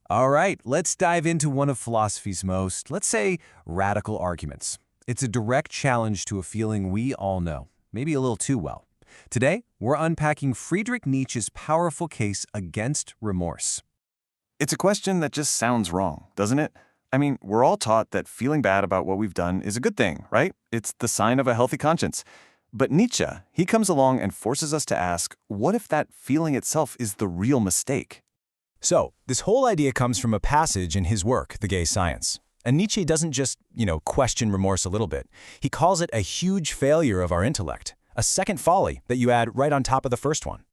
All right, let's dive into one of philosophy's most, let's say, radical arguments. It's a direct challenge to a feeling we all know, maybe a little too well. Today, we're unpacking Friedrich Nietzsche's powerful case against remorse. It's a question that just sounds wrong, doesn't it? I mean, we're all taught that feeling bad about what we've done is a good thing, right? It's the sign of a healthy conscience. But Nietzsche, he comes along and forces us to ask, what if that feeling itself is the real mistake? So, this whole idea comes from a passage in his work, The Gay Science. And Nietzsche doesn't just, question remorse a little bit. He calls it a huge failure of our intellect, a second folly that you add right on top of the first one.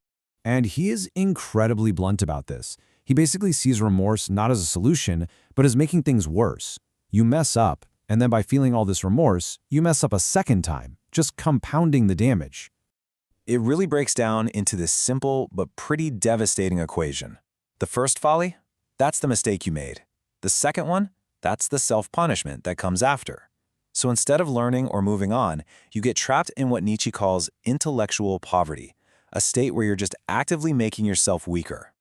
And he is incredibly blunt about this. He basically sees remorse not as a solution, but as making things worse. You mess up, and then by feeling all this remorse, you mess up a second time, just compounding the damage. It really breaks down into this simple but pretty devastating equation. The first folly, that's the mistake you made. The second one, that's the self-punishment that comes after. So instead of learning or moving on, you get trapped in what Nietzsche calls intellectual poverty, a state where you're just actively making yourself weaker.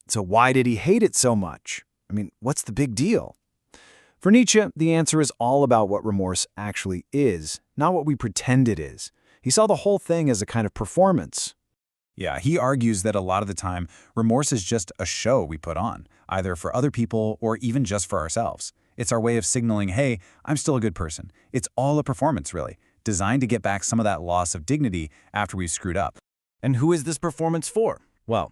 So why did he hate it so much? I mean, what's the big deal? For Nietzsche, the answer is all about what remorse actually is, not what we pretend it is. He saw the whole thing as a kind of performance. Yeah, he argues that a lot of the time, remorse is just a show we put on, either for other people or even just for ourselves. It's our way of signaling, hey, I'm still a good person. It's all a performance, really, designed to get back some of that loss of dignity after we've screwed up. And who is this performance for? Well,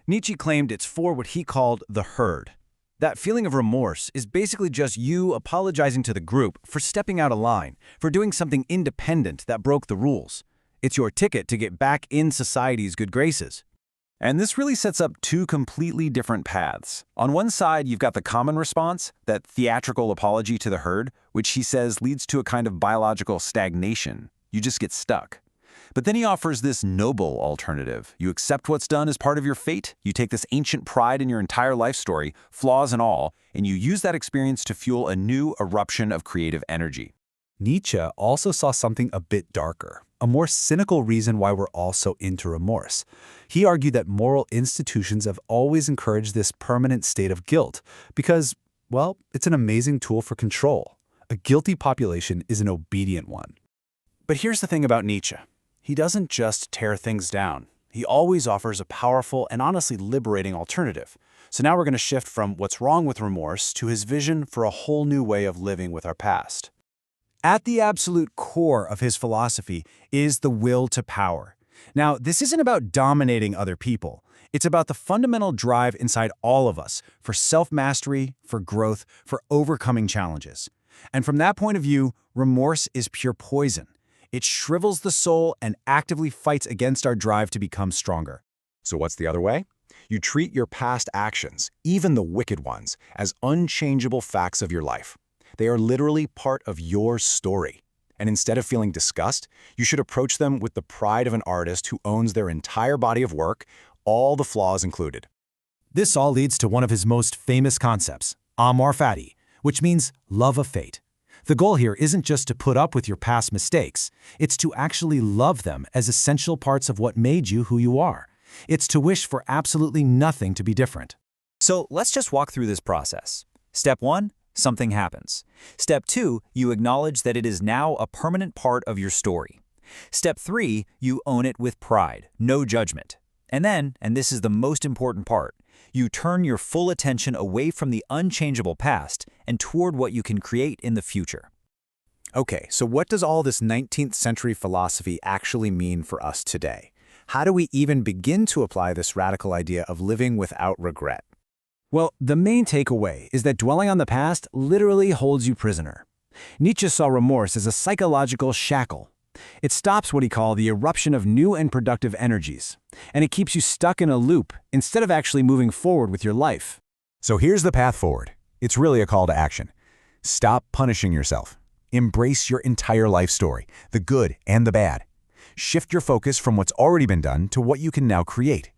Nietzsche claimed it's for what he called the herd. That feeling of remorse is basically just you apologizing to the group for stepping out of line, for doing something independent that broke the rules. It's your ticket to get back in society's good graces. And this really sets up two completely different paths. On one side, you've got the common response, that theatrical apology to the herd, which he says leads to a kind of biological stagnation. You just get stuck. But then he offers this noble alternative. You accept what's done as part of your fate, you take this ancient pride in your entire life story, flaws and all, and you use that experience to fuel a new eruption of creative energy. Nietzsche also saw something a bit darker, a more cynical reason why we're all so into remorse. He argued that moral institutions have always encouraged this permanent state of guilt because, well, it's an amazing tool for control. A guilty population is an obedient one. But here's the thing about Nietzsche. He doesn't just tear things down. He always offers a powerful and honestly liberating alternative. So now we're going to shift from what's wrong with remorse to his vision for a whole new way of living with our past. At the absolute core of his philosophy is the will to power. Now, this isn't about dominating other people. It's about the fundamental drive inside all of us for self-mastery, for growth, for overcoming challenges. And from that point of view, remorse is pure poison. It shrivels the soul and actively fights against our drive to become stronger. So what's the other way? You treat your past actions, even the wicked ones, as unchangeable facts of your life. They are literally part of your story. And instead of feeling disgust, you should approach them with the pride of an artist who owns their entire body of work, all the flaws included. This all leads to one of his most famous concepts, amor fati, which means love of fate. The goal here isn't just to put up with your past mistakes. It's to actually love them as essential parts of what made you who you are. It's to wish for absolutely nothing to be different. So let's just walk through this process. Step 1, something happens. Step 2, you acknowledge that it is now a permanent part of your story. Step 3, you own it with pride, no judgment. And then, and this is the most important part, you turn your full attention away from the unchangeable past and toward what you can create in the future. Okay, so what does all this 19th century philosophy actually mean for us today? How do we even begin to apply this radical idea of living without regret? Well, the main takeaway is that dwelling on the past literally holds you prisoner. Nietzsche saw remorse as a psychological shackle. It stops what he called the eruption of new and productive energies, and it keeps you stuck in a loop instead of actually moving forward with your life. So here's the path forward. It's really a call to action. Stop punishing yourself. Embrace your entire life story, the good and the bad. Shift your focus from what's already been done to what you can now create.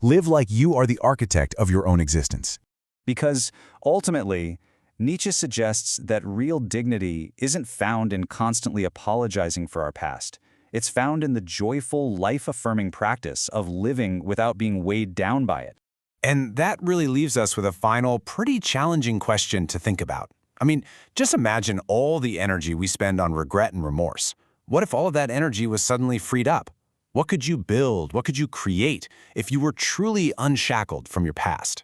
Live like you are the architect of your own existence. Because ultimately, Nietzsche suggests that real dignity isn't found in constantly apologizing for our past. It's found in the joyful, life-affirming practice of living without being weighed down by it. And that really leaves us with a final, pretty challenging question to think about. I mean, just imagine all the energy we spend on regret and remorse. What if all of that energy was suddenly freed up? What could you build? What could you create if you were truly unshackled from your past?